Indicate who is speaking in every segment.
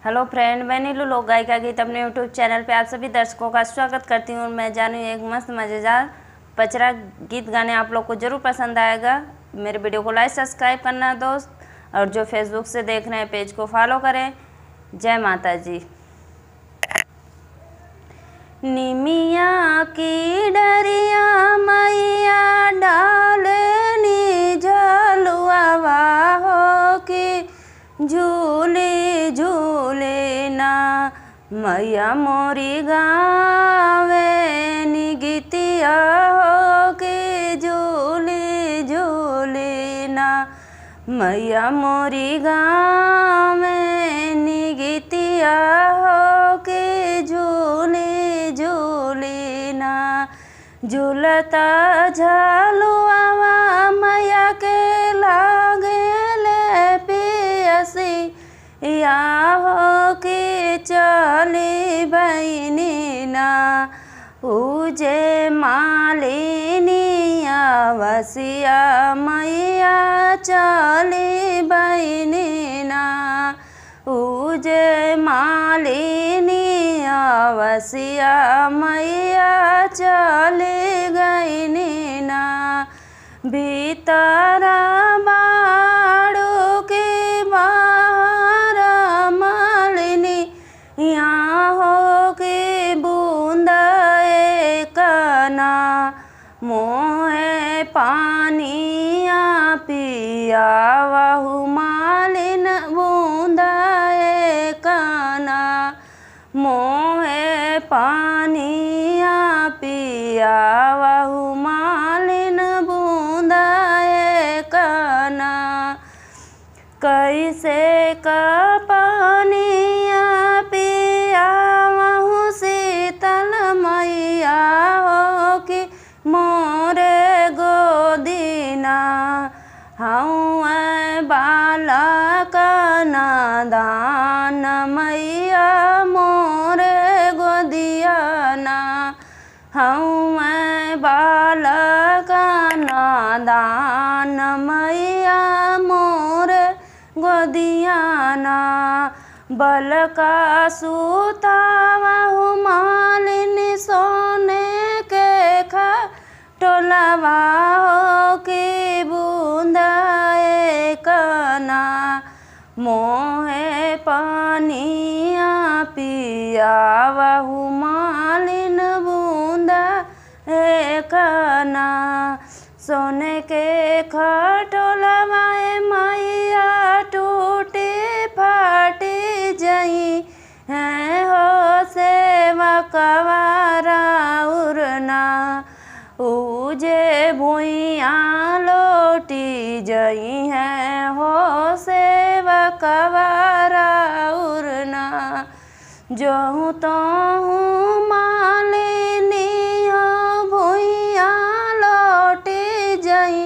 Speaker 1: Hello friend, मैं नीलू लोक गायिका गीत अपने यूट्यूब चैनल पे आप सभी दर्शकों का स्वागत करती हूँ। मैं जानू एक मस्त मज़ेदार पचरा गीत गाने आप लोग को ज़रूर पसंद आएगा। मेरे वीडियो को लाइक सब्सक्राइब करना दोस्त, और जो फेसबुक से देख रहे हैं पेज को फॉलो करें। जय माता जी। निमिया की डरिया मैया डालनी झलुआ हो कि झूले झूले ना मैया मोरी गावे नी गीतिया हो के झूले झूले ना मैया मोरी गावे नी गीतिया हो के झूले झूले ना झूलता झलुआ मैया के लागे ले पियसी या हो के चले बहनी ना उजे मालिनी आवसिया मैया चले बहनी ना उजे मालिनी आवसिया मैया चले गईनी ना भीतर बाड़ू के बाहर मालिनी यहाँ हो के बूंदा कना मोहे पानिया पिया वहु मालिन बूंदा कना मोहे पानिया पिया वहु मालिन बूंदा कना कैसे का पानिया पिया वहु शीतल मैया हो कि मोरे गोदीना हूँ बालक नादान मैया मोरे गोदियाना हूँ बालक नादान मैया मोरे गोदियाना बल का सूतावा मालिनी सोने के खा टोलावा हो के बूंदा कना मोहे पानिया पिया वहु मालिन बूंदा कना सोने के खटोलवा मैया टूटे फाटे जई है हो सेवा कवारा उड़ना उजे भुइया लोटी जई है हो सेवा कवारा उड़ना जो तो हूँ मालिनी हो भुइया लोटी जई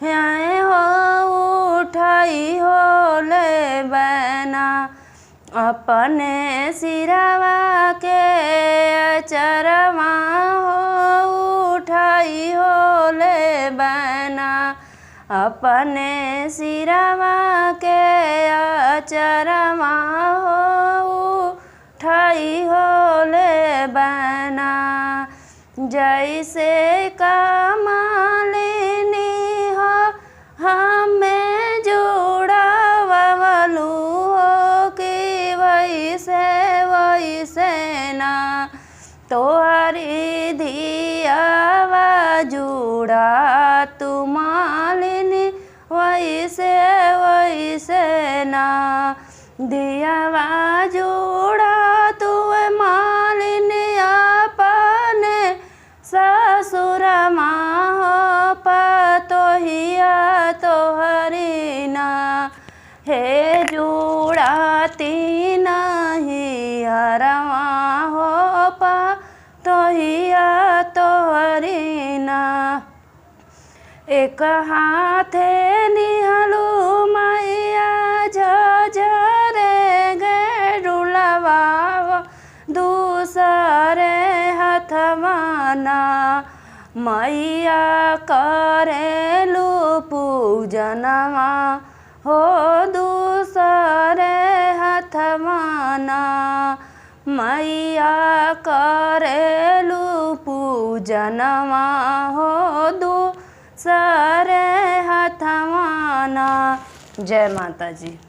Speaker 1: है हो उठाई हो ले बना अपने सिरवा के चरवा हो उठाई हो ले बना अपने सिरवा के चरवा हो उठाई हो ले बना जैसे का मालिनी हो हमें जोड़ा वलू हो कि वैसे ना तोहरी धियावा जुड़ा तू मालिनी वैसे ना दियावा जुड़ा तू मालिनी अपने ससुर माँ पतोहिया तोहरी ना हे जुड़ाती नहीं हरवा हो पा तोहिया तोहरी ना एक हाथे निहलू मैया झरे गे डुलवा दूसरे हथवाना मैया करेलू पूजनवा हो दूसरे हथवा मैया करेलू पूजनवा हो दूसरे हथवाना। जय माता जी।